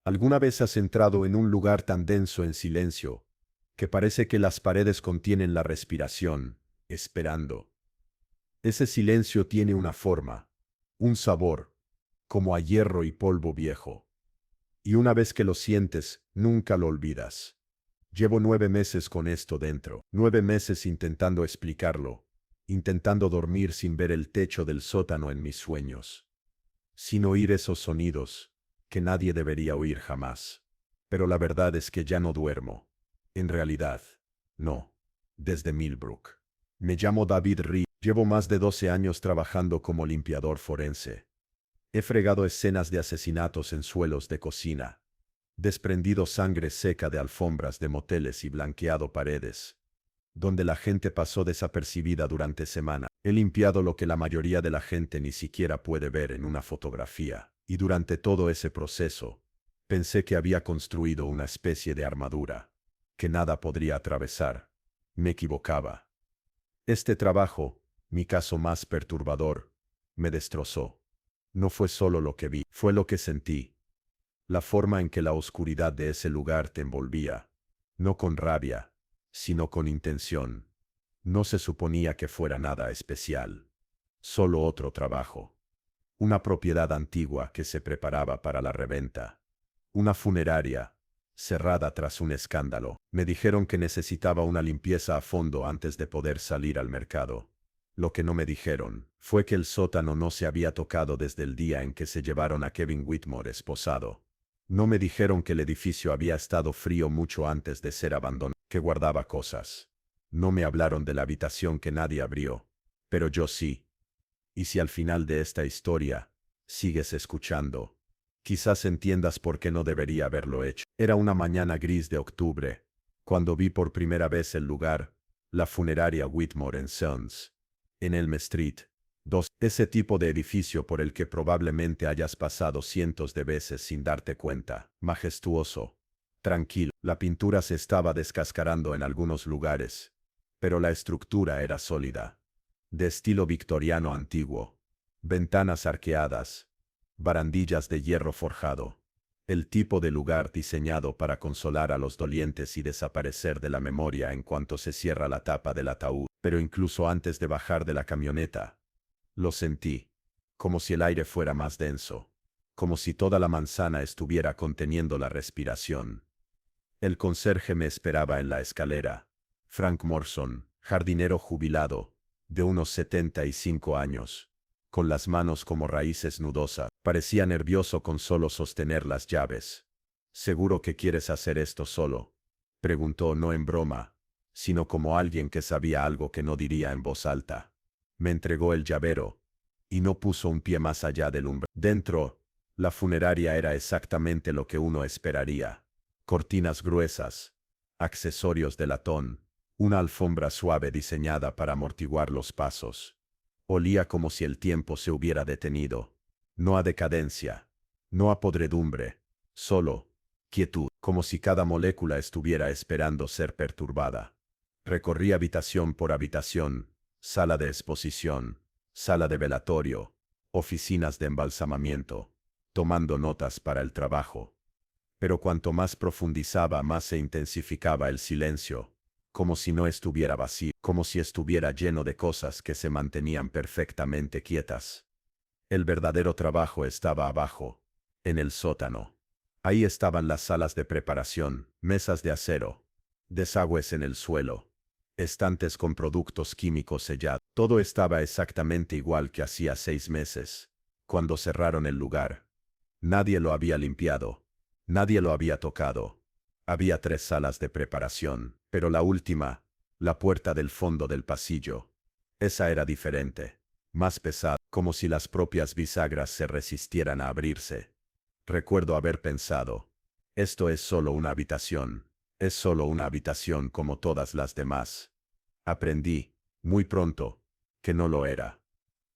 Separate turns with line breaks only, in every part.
¿Alguna vez has entrado en un lugar tan denso en silencio, que parece que las paredes contienen la respiración, esperando? Ese silencio tiene una forma, un sabor, como a hierro y polvo viejo. Y una vez que lo sientes, nunca lo olvidas. Llevo 9 meses con esto dentro, 9 meses intentando explicarlo, intentando dormir sin ver el techo del sótano en mis sueños, sin oír esos sonidos que nadie debería oír jamás. Pero la verdad es que ya no duermo. En realidad, no. Desde Millbrook. Me llamo David Reed. Llevo más de 12 años trabajando como limpiador forense. He fregado escenas de asesinatos en suelos de cocina, desprendido sangre seca de alfombras de moteles y blanqueado paredes, donde la gente pasó desapercibida durante semanas. He limpiado lo que la mayoría de la gente ni siquiera puede ver en una fotografía, y durante todo ese proceso, pensé que había construido una especie de armadura, que nada podría atravesar. Me equivocaba. Este trabajo, mi caso más perturbador, me destrozó. No fue solo lo que vi, fue lo que sentí. La forma en que la oscuridad de ese lugar te envolvía, no con rabia, sino con intención. No se suponía que fuera nada especial. Solo otro trabajo. Una propiedad antigua que se preparaba para la reventa. Una funeraria, cerrada tras un escándalo. Me dijeron que necesitaba una limpieza a fondo antes de poder salir al mercado. Lo que no me dijeron fue que el sótano no se había tocado desde el día en que se llevaron a Kevin Whitmore esposado. No me dijeron que el edificio había estado frío mucho antes de ser abandonado, que guardaba cosas. No me hablaron de la habitación que nadie abrió, pero yo sí. Y si al final de esta historia sigues escuchando, quizás entiendas por qué no debería haberlo hecho. Era una mañana gris de octubre, cuando vi por primera vez el lugar, la funeraria Whitmore Sons, en Elm Street. Ese tipo de edificio por el que probablemente hayas pasado cientos de veces sin darte cuenta. Majestuoso. Tranquilo. La pintura se estaba descascarando en algunos lugares, pero la estructura era sólida. De estilo victoriano antiguo. Ventanas arqueadas. Barandillas de hierro forjado. El tipo de lugar diseñado para consolar a los dolientes y desaparecer de la memoria en cuanto se cierra la tapa del ataúd. Pero incluso antes de bajar de la camioneta, lo sentí, como si el aire fuera más denso, como si toda la manzana estuviera conteniendo la respiración. El conserje me esperaba en la escalera. Frank Morrison, jardinero jubilado, de unos 75 años, con las manos como raíces nudosas, parecía nervioso con solo sostener las llaves. ¿Seguro que quieres hacer esto solo?, preguntó, no en broma, sino como alguien que sabía algo que no diría en voz alta. Me entregó el llavero, y no puso un pie más allá del umbral. Dentro, la funeraria era exactamente lo que uno esperaría. Cortinas gruesas, accesorios de latón, una alfombra suave diseñada para amortiguar los pasos. Olía como si el tiempo se hubiera detenido. No a decadencia, no a podredumbre, solo quietud, como si cada molécula estuviera esperando ser perturbada. Recorrí habitación por habitación, sala de exposición, sala de velatorio, oficinas de embalsamamiento, tomando notas para el trabajo. Pero cuanto más profundizaba, más se intensificaba el silencio, como si no estuviera vacío, como si estuviera lleno de cosas que se mantenían perfectamente quietas. El verdadero trabajo estaba abajo, en el sótano. Ahí estaban las salas de preparación, mesas de acero, desagües en el suelo, estantes con productos químicos sellados. Todo estaba exactamente igual que hacía 6 meses, cuando cerraron el lugar. Nadie lo había limpiado. Nadie lo había tocado. Había 3 salas de preparación, pero la última, la puerta del fondo del pasillo, esa era diferente, más pesada, como si las propias bisagras se resistieran a abrirse. Recuerdo haber pensado, esto es solo una habitación, es solo una habitación como todas las demás. Aprendí, muy pronto, que no lo era.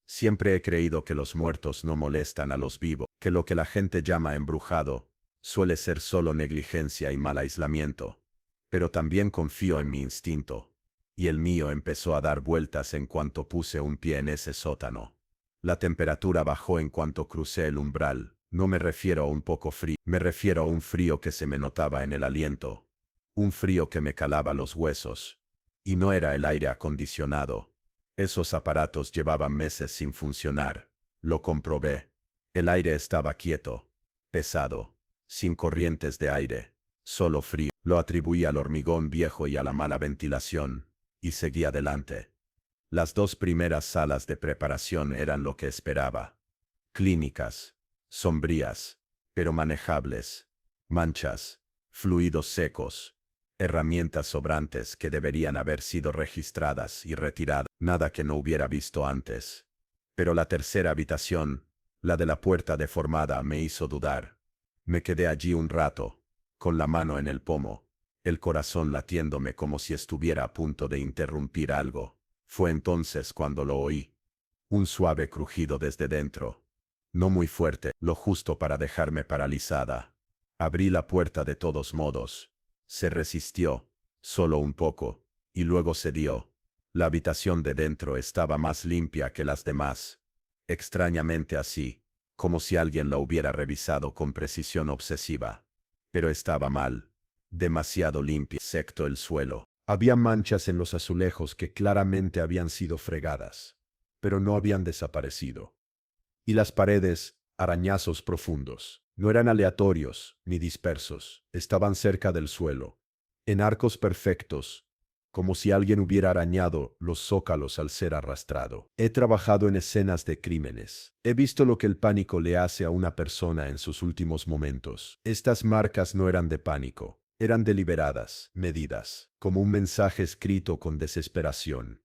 Siempre he creído que los muertos no molestan a los vivos, que lo que la gente llama embrujado suele ser solo negligencia y mal aislamiento. Pero también confío en mi instinto, y el mío empezó a dar vueltas en cuanto puse un pie en ese sótano. La temperatura bajó en cuanto crucé el umbral, No me refiero a un poco frío, me refiero a un frío que se me notaba en el aliento. Un frío que me calaba los huesos. Y no era el aire acondicionado. Esos aparatos llevaban meses sin funcionar. Lo comprobé. El aire estaba quieto, pesado, sin corrientes de aire, solo frío. Lo atribuí al hormigón viejo y a la mala ventilación, y seguí adelante. Las 2 primeras salas de preparación eran lo que esperaba. Clínicas, sombrías, pero manejables. Manchas, fluidos secos, herramientas sobrantes que deberían haber sido registradas y retiradas. Nada que no hubiera visto antes. Pero la tercera habitación, la de la puerta deformada, me hizo dudar. Me quedé allí un rato, con la mano en el pomo, el corazón latiéndome como si estuviera a punto de interrumpir algo. Fue entonces cuando lo oí. Un suave crujido desde dentro. No muy fuerte, lo justo para dejarme paralizada. Abrí la puerta de todos modos. Se resistió, solo un poco, y luego cedió. La habitación de dentro estaba más limpia que las demás. Extrañamente así, como si alguien la hubiera revisado con precisión obsesiva. Pero estaba mal. Demasiado limpia, excepto el suelo. Había manchas en los azulejos que claramente habían sido fregadas, pero no habían desaparecido. Y las paredes, arañazos profundos, no eran aleatorios ni dispersos, estaban cerca del suelo, en arcos perfectos, como si alguien hubiera arañado los zócalos al ser arrastrado. He trabajado en escenas de crímenes. He visto lo que el pánico le hace a una persona en sus últimos momentos. Estas marcas no eran de pánico. Eran deliberadas, medidas, como un mensaje escrito con desesperación.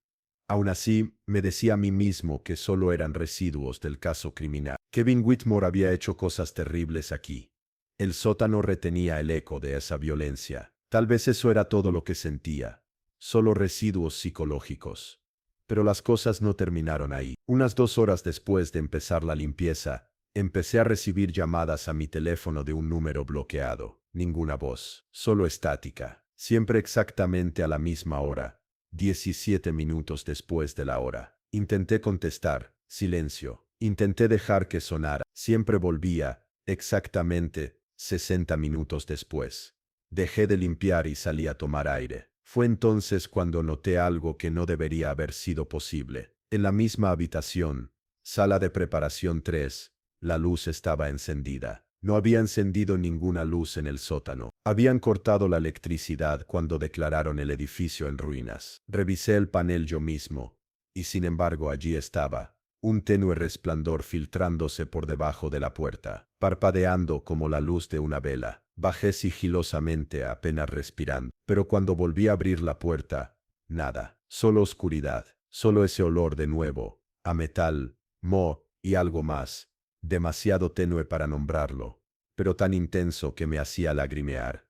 Aún así, me decía a mí mismo que solo eran residuos del caso criminal. Kevin Whitmore había hecho cosas terribles aquí. El sótano retenía el eco de esa violencia. Tal vez eso era todo lo que sentía. Solo residuos psicológicos. Pero las cosas no terminaron ahí. Unas 2 horas después de empezar la limpieza, empecé a recibir llamadas a mi teléfono de un número bloqueado. Ninguna voz, solo estática, siempre exactamente a la misma hora, 17 minutos después de la hora. Intenté contestar, silencio. Intenté dejar que sonara, siempre volvía, exactamente, 60 minutos después. Dejé de limpiar y salí a tomar aire. Fue entonces cuando noté algo que no debería haber sido posible. En la misma habitación, sala de preparación 3, la luz estaba encendida. No había encendido ninguna luz en el sótano. Habían cortado la electricidad cuando declararon el edificio en ruinas. Revisé el panel yo mismo, y sin embargo allí estaba, un tenue resplandor filtrándose por debajo de la puerta, parpadeando como la luz de una vela. Bajé sigilosamente apenas respirando, pero cuando volví a abrir la puerta, nada, solo oscuridad, solo ese olor de nuevo, a metal, moho y algo más. Demasiado tenue para nombrarlo, pero tan intenso que me hacía lagrimear.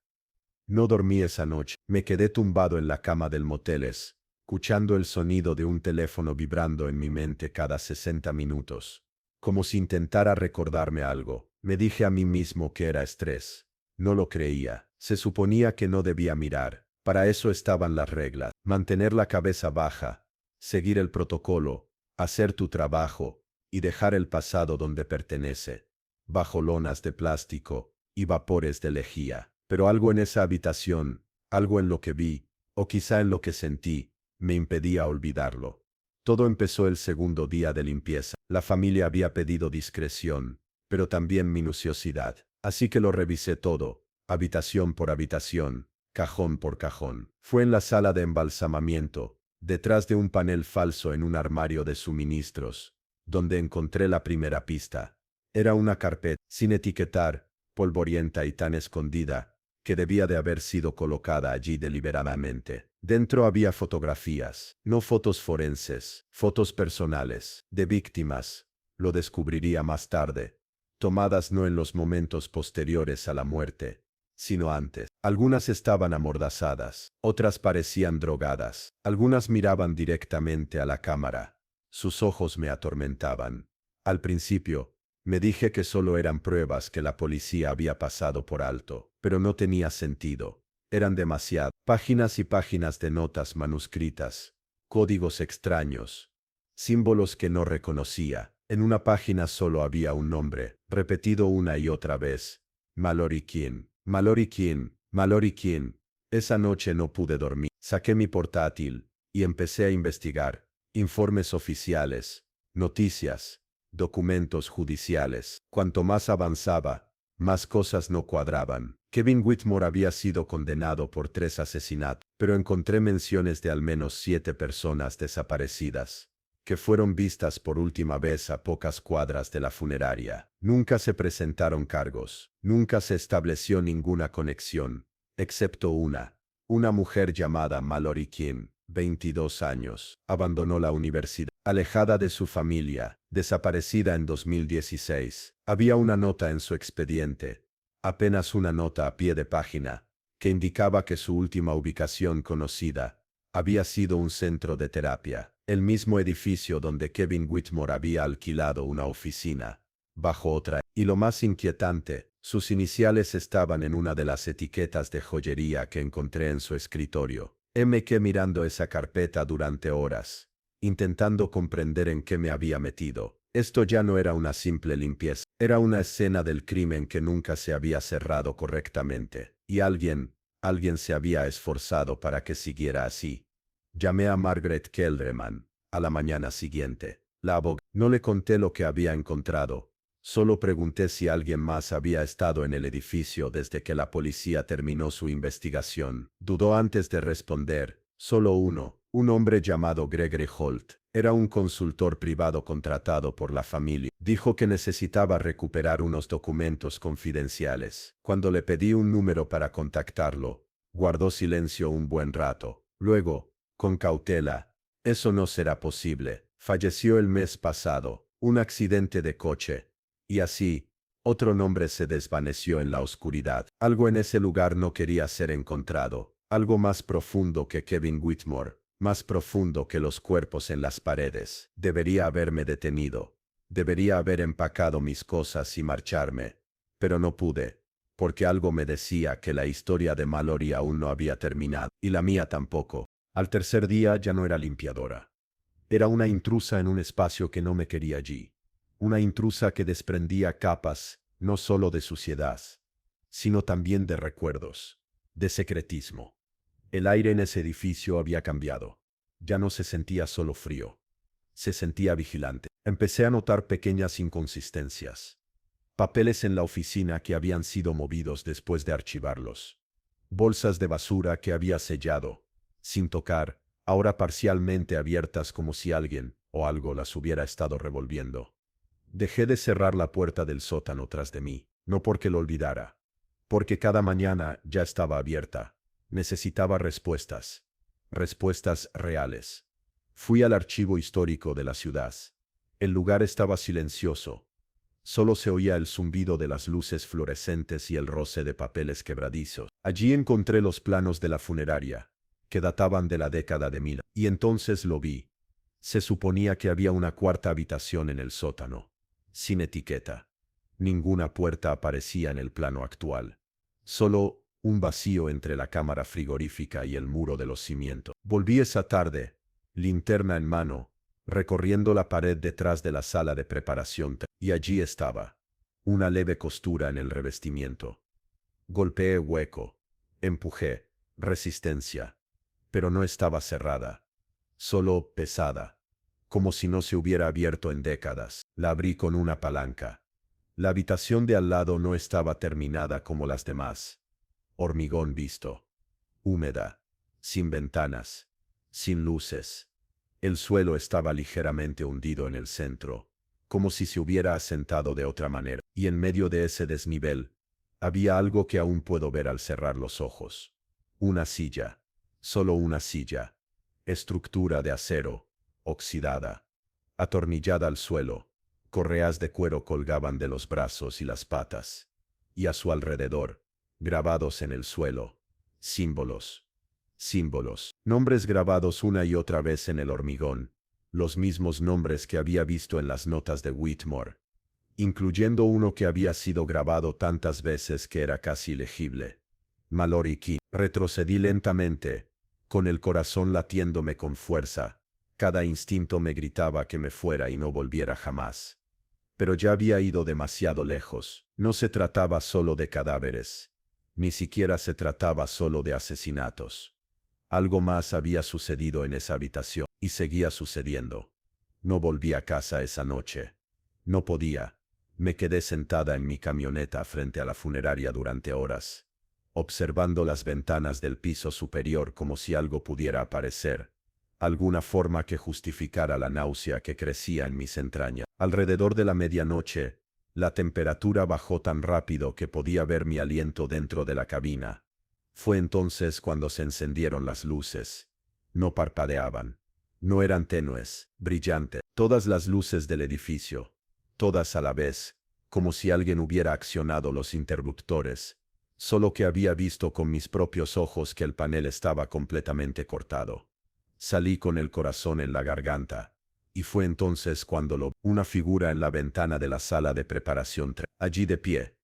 No dormí esa noche. Me quedé tumbado en la cama del motel, escuchando el sonido de un teléfono vibrando en mi mente cada 60 minutos. Como si intentara recordarme algo. Me dije a mí mismo que era estrés. No lo creía. Se suponía que no debía mirar. Para eso estaban las reglas. Mantener la cabeza baja, seguir el protocolo, hacer tu trabajo y dejar el pasado donde pertenece, bajo lonas de plástico y vapores de lejía. Pero algo en esa habitación, algo en lo que vi, o quizá en lo que sentí, me impedía olvidarlo. Todo empezó el segundo día de limpieza. La familia había pedido discreción, pero también minuciosidad. Así que lo revisé todo, habitación por habitación, cajón por cajón. Fue en la sala de embalsamamiento, detrás de un panel falso en un armario de suministros, donde encontré la primera pista. Era una carpeta, sin etiquetar, polvorienta y tan escondida, que debía de haber sido colocada allí deliberadamente. Dentro había fotografías, no fotos forenses, fotos personales, de víctimas, lo descubriría más tarde, tomadas no en los momentos posteriores a la muerte, sino antes. Algunas estaban amordazadas, otras parecían drogadas, algunas miraban directamente a la cámara. Sus ojos me atormentaban. Al principio, me dije que solo eran pruebas que la policía había pasado por alto, pero no tenía sentido. Eran demasiadas páginas y páginas de notas manuscritas, códigos extraños, símbolos que no reconocía. En una página solo había un nombre, repetido una y otra vez. Mallory King, Mallory King, Mallory King. Esa noche no pude dormir. Saqué mi portátil y empecé a investigar. Informes oficiales, noticias, documentos judiciales. Cuanto más avanzaba, más cosas no cuadraban. Kevin Whitmore había sido condenado por 3 asesinatos, pero encontré menciones de al menos 7 personas desaparecidas, que fueron vistas por última vez a pocas cuadras de la funeraria. Nunca se presentaron cargos, nunca se estableció ninguna conexión, excepto una mujer llamada Mallory King, 22 años, abandonó la universidad, alejada de su familia, desaparecida en 2016. Había una nota en su expediente, apenas una nota a pie de página, que indicaba que su última ubicación conocida había sido un centro de terapia, el mismo edificio donde Kevin Whitmore había alquilado una oficina, bajo otra, y lo más inquietante, sus iniciales estaban en una de las etiquetas de joyería que encontré en su escritorio. Me quedé mirando esa carpeta durante horas, intentando comprender en qué me había metido. Esto ya no era una simple limpieza, era una escena del crimen que nunca se había cerrado correctamente, y alguien se había esforzado para que siguiera así. Llamé a Margaret Kelderman a la mañana siguiente. La abogada. No le conté lo que había encontrado, solo pregunté si alguien más había estado en el edificio desde que la policía terminó su investigación. Dudó antes de responder. Solo uno, un hombre llamado Gregory Holt. Era un consultor privado contratado por la familia. Dijo que necesitaba recuperar unos documentos confidenciales. Cuando le pedí un número para contactarlo, guardó silencio un buen rato. Luego, con cautela: eso no será posible. Falleció el mes pasado, un accidente de coche. Y así, otro nombre se desvaneció en la oscuridad. Algo en ese lugar no quería ser encontrado. Algo más profundo que Kevin Whitmore, más profundo que los cuerpos en las paredes. Debería haberme detenido. Debería haber empacado mis cosas y marcharme. Pero no pude, porque algo me decía que la historia de Mallory aún no había terminado, y la mía tampoco. Al tercer día ya no era limpiadora. Era una intrusa en un espacio que no me quería allí. Una intrusa que desprendía capas, no solo de suciedad, sino también de recuerdos, de secretismo. El aire en ese edificio había cambiado. Ya no se sentía solo frío. Se sentía vigilante. Empecé a notar pequeñas inconsistencias. Papeles en la oficina que habían sido movidos después de archivarlos. Bolsas de basura que había sellado, sin tocar, ahora parcialmente abiertas como si alguien o algo las hubiera estado revolviendo. Dejé de cerrar la puerta del sótano tras de mí, no porque lo olvidara, porque cada mañana ya estaba abierta. Necesitaba respuestas, respuestas reales. Fui al archivo histórico de la ciudad. El lugar estaba silencioso. Solo se oía el zumbido de las luces fluorescentes y el roce de papeles quebradizos. Allí encontré los planos de la funeraria, que databan de la década de 1000, y entonces lo vi. Se suponía que había una cuarta habitación en el sótano, sin etiqueta. Ninguna puerta aparecía en el plano actual. Solo un vacío entre la cámara frigorífica y el muro de los cimientos. Volví esa tarde, linterna en mano, recorriendo la pared detrás de la sala de preparación, y allí estaba, una leve costura en el revestimiento. Golpeé hueco, empujé, resistencia, pero no estaba cerrada, solo pesada, como si no se hubiera abierto en décadas. La abrí con una palanca. La habitación de al lado no estaba terminada como las demás. Hormigón visto, húmeda, sin ventanas, sin luces. El suelo estaba ligeramente hundido en el centro, como si se hubiera asentado de otra manera, y en medio de ese desnivel, había algo que aún puedo ver al cerrar los ojos. Una silla, solo una silla, estructura de acero, oxidada, atornillada al suelo. Correas de cuero colgaban de los brazos y las patas, y a su alrededor, grabados en el suelo, símbolos. Símbolos, nombres grabados una y otra vez en el hormigón, los mismos nombres que había visto en las notas de Whitmore, incluyendo uno que había sido grabado tantas veces que era casi legible. Mallory King. Retrocedí lentamente, con el corazón latiéndome con fuerza. Cada instinto me gritaba que me fuera y no volviera jamás. Pero ya había ido demasiado lejos. No se trataba solo de cadáveres. Ni siquiera se trataba solo de asesinatos. Algo más había sucedido en esa habitación, y seguía sucediendo. No volví a casa esa noche. No podía. Me quedé sentada en mi camioneta frente a la funeraria durante horas, observando las ventanas del piso superior como si algo pudiera aparecer, alguna forma que justificara la náusea que crecía en mis entrañas. Alrededor de la medianoche, la temperatura bajó tan rápido que podía ver mi aliento dentro de la cabina. Fue entonces cuando se encendieron las luces. No parpadeaban. No eran tenues, brillantes. Todas las luces del edificio, todas a la vez, como si alguien hubiera accionado los interruptores, solo que había visto con mis propios ojos que el panel estaba completamente cortado. Salí con el corazón en la garganta, y fue entonces cuando una figura en la ventana de la sala de preparación, allí de pie,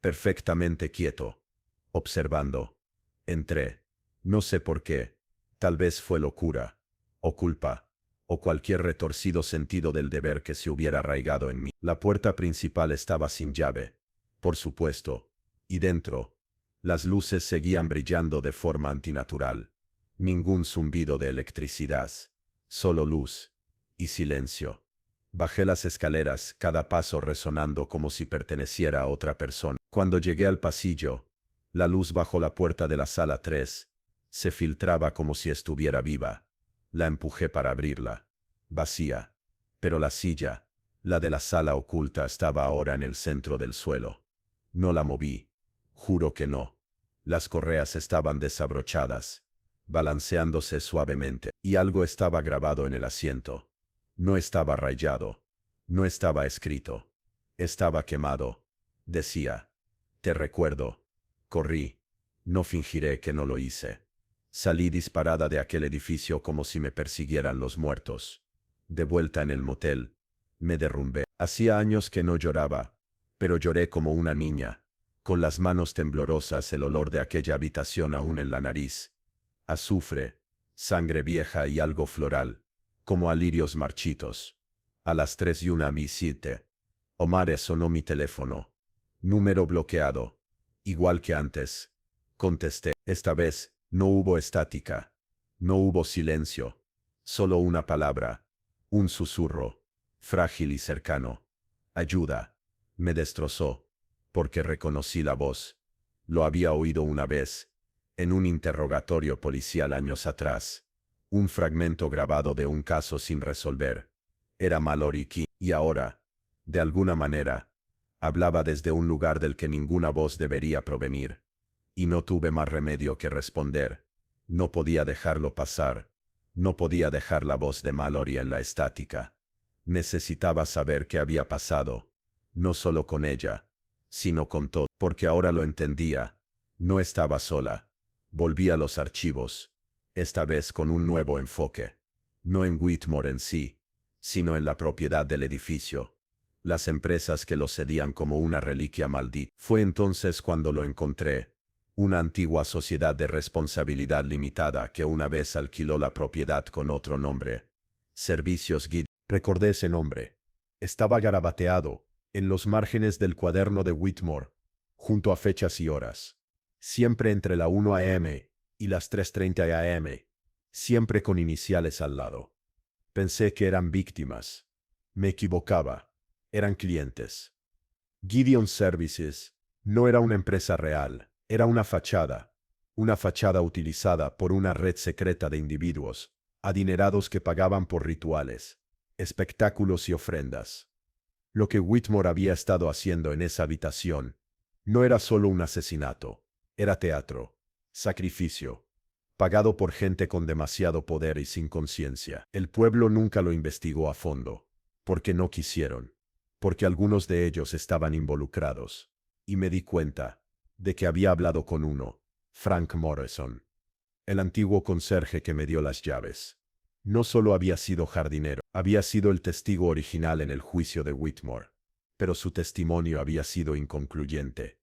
perfectamente quieto, observando. Entré. No sé por qué. Tal vez fue locura, o culpa, o cualquier retorcido sentido del deber que se hubiera arraigado en mí. La puerta principal estaba sin llave, por supuesto, y dentro, las luces seguían brillando de forma antinatural. Ningún zumbido de electricidad, solo luz y silencio. Bajé las escaleras, cada paso resonando como si perteneciera a otra persona. Cuando llegué al pasillo, la luz bajo la puerta de la sala 3 se filtraba como si estuviera viva. La empujé para abrirla. Vacía. Pero la silla, la de la sala oculta, estaba ahora en el centro del suelo. No la moví. Juro que no. Las correas estaban desabrochadas, balanceándose suavemente, y algo estaba grabado en el asiento. No estaba rayado. No estaba escrito. Estaba quemado. Decía: te recuerdo. Corrí. No fingiré que no lo hice. Salí disparada de aquel edificio como si me persiguieran los muertos. De vuelta en el motel, me derrumbé. Hacía años que no lloraba, pero lloré como una niña, con las manos temblorosas, el olor de aquella habitación aún en la nariz. Azufre, sangre vieja y algo floral, como a lirios marchitos. A las 3:01 mi siete. Omar, sonó mi teléfono. Número bloqueado. Igual que antes. Contesté. Esta vez, no hubo estática. No hubo silencio. Solo una palabra. Un susurro. Frágil y cercano. Ayuda. Me destrozó. Porque reconocí la voz. Lo había oído una vez, en un interrogatorio policial años atrás. Un fragmento grabado de un caso sin resolver. Era Mallory King, y ahora, de alguna manera, hablaba desde un lugar del que ninguna voz debería provenir. Y no tuve más remedio que responder. No podía dejarlo pasar. No podía dejar la voz de Mallory en la estática. Necesitaba saber qué había pasado. No solo con ella, sino con todo, porque ahora lo entendía. No estaba sola. Volví a los archivos, esta vez con un nuevo enfoque. No en Whitmore en sí, sino en la propiedad del edificio. Las empresas que lo cedían como una reliquia maldita. Fue entonces cuando lo encontré. Una antigua sociedad de responsabilidad limitada que una vez alquiló la propiedad con otro nombre. Servicios Guide. Recordé ese nombre. Estaba garabateado en los márgenes del cuaderno de Whitmore, junto a fechas y horas. Siempre entre la 1 a.m. y las 3:30 a.m., siempre con iniciales al lado. Pensé que eran víctimas. Me equivocaba. Eran clientes. Gideon Services no era una empresa real, era una fachada utilizada por una red secreta de individuos, adinerados que pagaban por rituales, espectáculos y ofrendas. Lo que Whitmore había estado haciendo en esa habitación no era solo un asesinato, era teatro, sacrificio, pagado por gente con demasiado poder y sin conciencia. El pueblo nunca lo investigó a fondo, porque no quisieron, porque algunos de ellos estaban involucrados, y me di cuenta de que había hablado con uno, Frank Morrison, el antiguo conserje que me dio las llaves. No solo había sido jardinero, había sido el testigo original en el juicio de Whitmore, pero su testimonio había sido inconcluyente.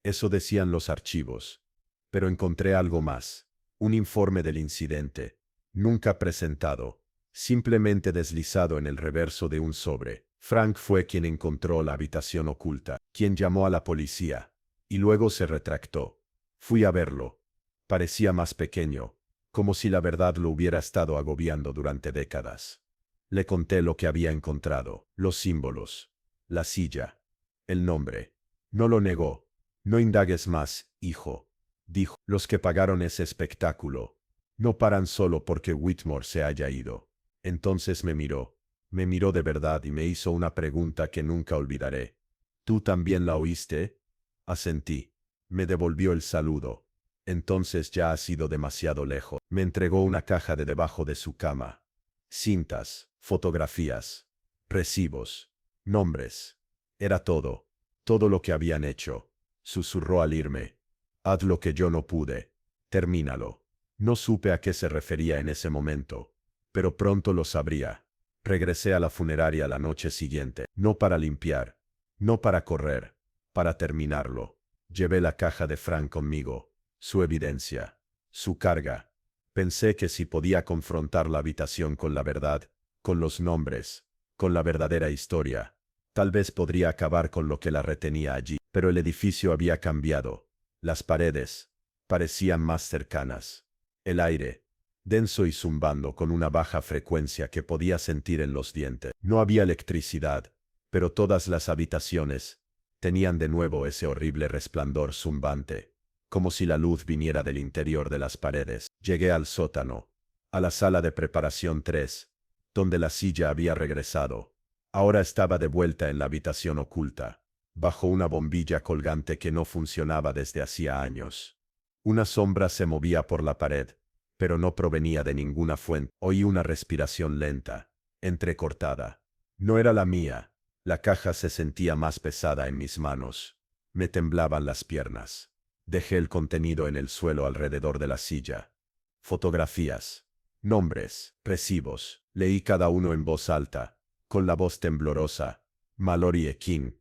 Eso decían los archivos. Pero encontré algo más, un informe del incidente, nunca presentado, simplemente deslizado en el reverso de un sobre. Frank fue quien encontró la habitación oculta, quien llamó a la policía, y luego se retractó. Fui a verlo. Parecía más pequeño, como si la verdad lo hubiera estado agobiando durante décadas. Le conté lo que había encontrado, los símbolos, la silla, el nombre. No lo negó. No indagues más, hijo, dijo. Los que pagaron ese espectáculo no paran solo porque Whitmore se haya ido. Entonces me miró de verdad y me hizo una pregunta que nunca olvidaré. ¿Tú también la oíste? Asentí. Me devolvió el saludo. Entonces ya ha sido demasiado lejos. Me entregó una caja de debajo de su cama. Cintas, fotografías, recibos, nombres. Era todo, todo lo que habían hecho. Susurró al irme. Haz lo que yo no pude. Termínalo. No supe a qué se refería en ese momento, pero pronto lo sabría. Regresé a la funeraria la noche siguiente, no para limpiar, no para correr, para terminarlo. Llevé la caja de Frank conmigo, su evidencia, su carga. Pensé que si podía confrontar la habitación con la verdad, con los nombres, con la verdadera historia, tal vez podría acabar con lo que la retenía allí. Pero el edificio había cambiado. Las paredes parecían más cercanas. El aire, denso y zumbando con una baja frecuencia que podía sentir en los dientes. No había electricidad, pero todas las habitaciones tenían de nuevo ese horrible resplandor zumbante, como si la luz viniera del interior de las paredes. Llegué al sótano, a la sala de preparación 3, donde la silla había regresado. Ahora estaba de vuelta en la habitación oculta, bajo una bombilla colgante que no funcionaba desde hacía años. Una sombra se movía por la pared, pero no provenía de ninguna fuente. Oí una respiración lenta, entrecortada. No era la mía. La caja se sentía más pesada en mis manos. Me temblaban las piernas. Dejé el contenido en el suelo alrededor de la silla. Fotografías, nombres, recibos. Leí cada uno en voz alta, con la voz temblorosa. Mallory King,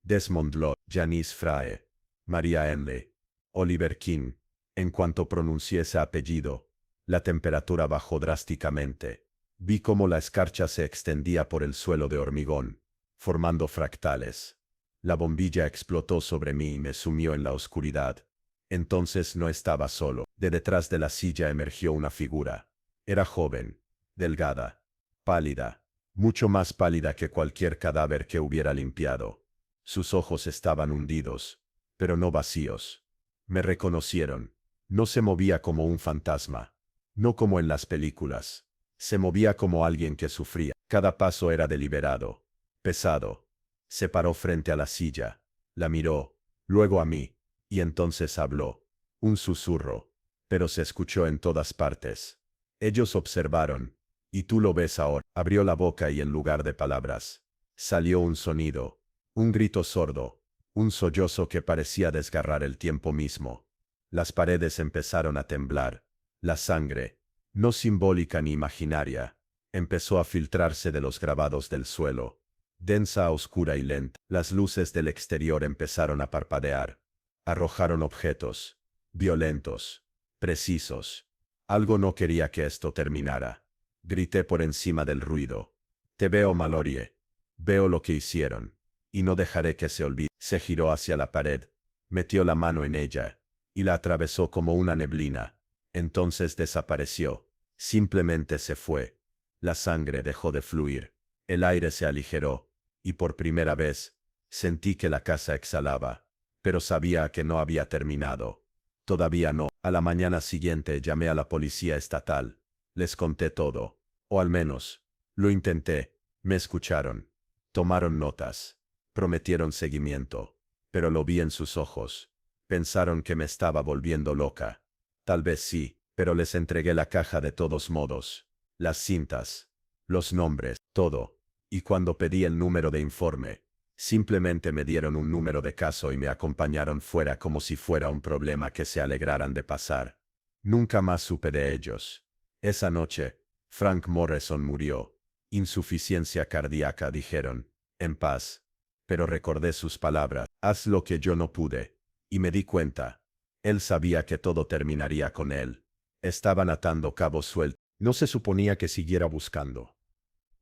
Desmond Lott, Janice Frae, Maria Henley, Oliver King. En cuanto pronuncié ese apellido, la temperatura bajó drásticamente. Vi cómo la escarcha se extendía por el suelo de hormigón, formando fractales. La bombilla explotó sobre mí y me sumió en la oscuridad. Entonces no estaba solo. De detrás de la silla emergió una figura. Era joven, delgada, pálida, mucho más pálida que cualquier cadáver que hubiera limpiado. Sus ojos estaban hundidos, pero no vacíos. Me reconocieron. No se movía como un fantasma, no como en las películas. Se movía como alguien que sufría. Cada paso era deliberado, pesado. Se paró frente a la silla, la miró, luego a mí, y entonces habló. Un susurro, pero se escuchó en todas partes. Ellos observaron, y tú lo ves ahora. Abrió la boca y en lugar de palabras, salió un sonido, un grito sordo, un sollozo que parecía desgarrar el tiempo mismo. Las paredes empezaron a temblar. La sangre, no simbólica ni imaginaria, empezó a filtrarse de los grabados del suelo. Densa, oscura y lenta. Las luces del exterior empezaron a parpadear. Arrojaron objetos, violentos, precisos. Algo no quería que esto terminara. Grité por encima del ruido. Te veo, Mallory. Veo lo que hicieron. Y no dejaré que se olvide. Se giró hacia la pared, metió la mano en ella, y la atravesó como una neblina. Entonces desapareció. Simplemente se fue. La sangre dejó de fluir. El aire se aligeró, y por primera vez, sentí que la casa exhalaba. Pero sabía que no había terminado. Todavía no. A la mañana siguiente llamé a la policía estatal. Les conté todo. O al menos, lo intenté. Me escucharon. Tomaron notas. Prometieron seguimiento. Pero lo vi en sus ojos. Pensaron que me estaba volviendo loca. Tal vez sí, pero les entregué la caja de todos modos. Las cintas, los nombres, todo. Y cuando pedí el número de informe, simplemente me dieron un número de caso y me acompañaron fuera como si fuera un problema que se alegraran de pasar. Nunca más supe de ellos. Esa noche, Frank Morrison murió. Insuficiencia cardíaca, dijeron. En paz. Pero recordé sus palabras. Haz lo que yo no pude. Y me di cuenta. Él sabía que todo terminaría con él. Estaban atando cabos sueltos. No se suponía que siguiera buscando.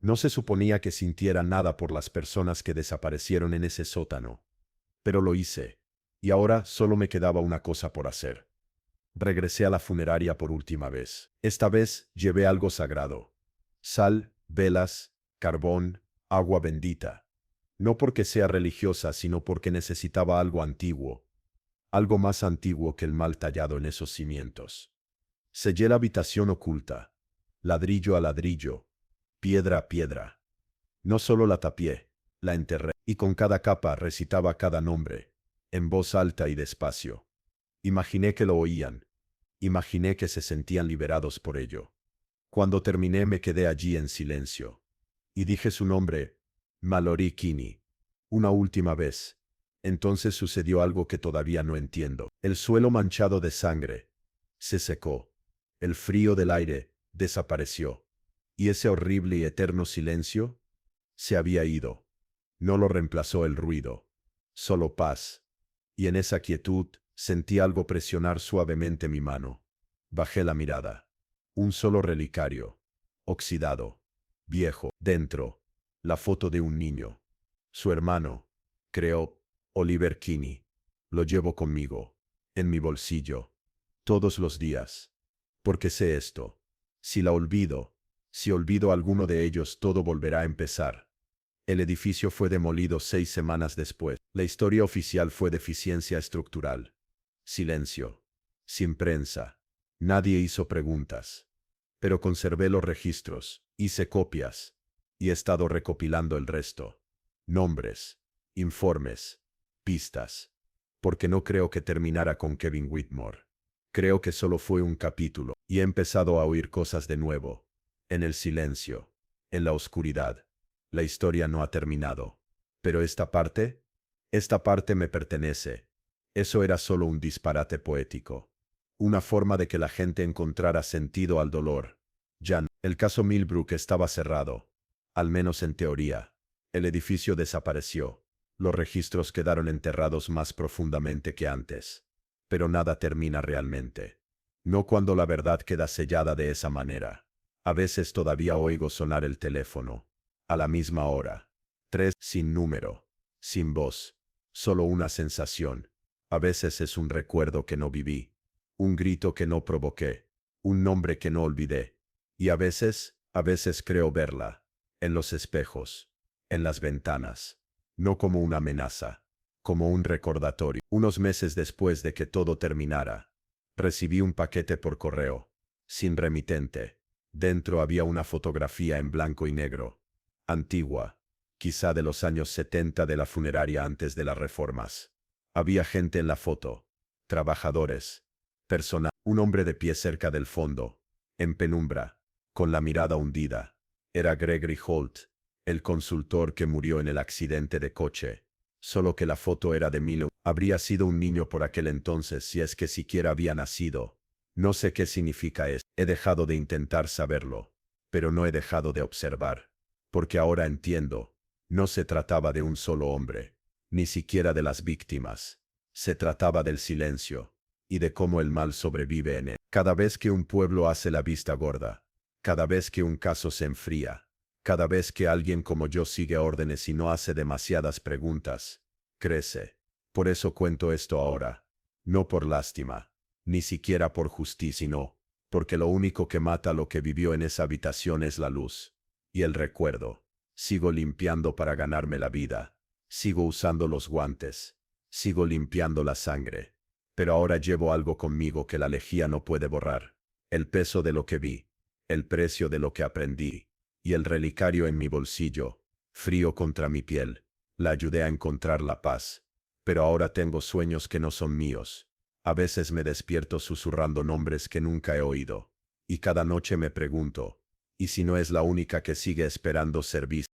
No se suponía que sintiera nada por las personas que desaparecieron en ese sótano. Pero lo hice. Y ahora solo me quedaba una cosa por hacer. Regresé a la funeraria por última vez. Esta vez llevé algo sagrado. Sal, velas, carbón, agua bendita. No porque sea religiosa, sino porque necesitaba algo antiguo. Algo más antiguo que el mal tallado en esos cimientos. Sellé la habitación oculta. Ladrillo a ladrillo. Piedra a piedra. No solo la tapié, la enterré, y con cada capa recitaba cada nombre, en voz alta y despacio. Imaginé que lo oían. Imaginé que se sentían liberados por ello. Cuando terminé me quedé allí en silencio. Y dije su nombre, Mallory Kinney. Una última vez. Entonces sucedió algo que todavía no entiendo. El suelo manchado de sangre se secó. El frío del aire desapareció. Y ese horrible y eterno silencio se había ido. No lo reemplazó el ruido. Solo paz. Y en esa quietud sentí algo presionar suavemente mi mano. Bajé la mirada. Un solo relicario. Oxidado. Viejo. Dentro. La foto de un niño. Su hermano. Creo. Oliver Kinney. Lo llevo conmigo. En mi bolsillo. Todos los días. Porque sé esto. Si la olvido, si olvido alguno de ellos, todo volverá a empezar. El edificio fue demolido 6 semanas después. La historia oficial fue deficiencia estructural. Silencio. Sin prensa. Nadie hizo preguntas. Pero conservé los registros, hice copias, y he estado recopilando el resto. Nombres, informes, pistas. Porque no creo que terminara con Kevin Whitmore. Creo que solo fue un capítulo, y he empezado a oír cosas de nuevo. En el silencio, en la oscuridad. La historia no ha terminado. Pero esta parte me pertenece. Eso era solo un disparate poético. Una forma de que la gente encontrara sentido al dolor. Ya no. El caso Millbrook estaba cerrado. Al menos en teoría. El edificio desapareció. Los registros quedaron enterrados más profundamente que antes. Pero nada termina realmente. No cuando la verdad queda sellada de esa manera. A veces todavía oigo sonar el teléfono. A la misma hora. 3, sin número. Sin voz. Solo una sensación. A veces es un recuerdo que no viví. Un grito que no provoqué. Un nombre que no olvidé. Y a veces creo verla. En los espejos. En las ventanas. No como una amenaza. Como un recordatorio. Unos meses después de que todo terminara, recibí un paquete por correo. Sin remitente. Dentro había una fotografía en blanco y negro. Antigua. Quizá de los años 70 de la funeraria antes de las reformas. Había gente en la foto. Trabajadores. Personal. Un hombre de pie cerca del fondo. En penumbra. Con la mirada hundida. Era Gregory Holt, el consultor que murió en el accidente de coche. Solo que la foto era de Milo. Habría sido un niño por aquel entonces, si es que siquiera había nacido. No sé qué significa eso. He dejado de intentar saberlo. Pero no he dejado de observar. Porque ahora entiendo. No se trataba de un solo hombre. Ni siquiera de las víctimas. Se trataba del silencio. Y de cómo el mal sobrevive en él. Cada vez que un pueblo hace la vista gorda. Cada vez que un caso se enfría. Cada vez que alguien como yo sigue órdenes y no hace demasiadas preguntas. Crece. Por eso cuento esto ahora. No por lástima. Ni siquiera por justicia, sino porque lo único que mata lo que vivió en esa habitación es la luz. Y el recuerdo. Sigo limpiando para ganarme la vida. Sigo usando los guantes. Sigo limpiando la sangre. Pero ahora llevo algo conmigo que la lejía no puede borrar. El peso de lo que vi. El precio de lo que aprendí. Y el relicario en mi bolsillo. Frío contra mi piel. La ayudé a encontrar la paz. Pero ahora tengo sueños que no son míos. A veces me despierto susurrando nombres que nunca he oído. Y cada noche me pregunto, ¿y si no es la única que sigue esperando ser vista?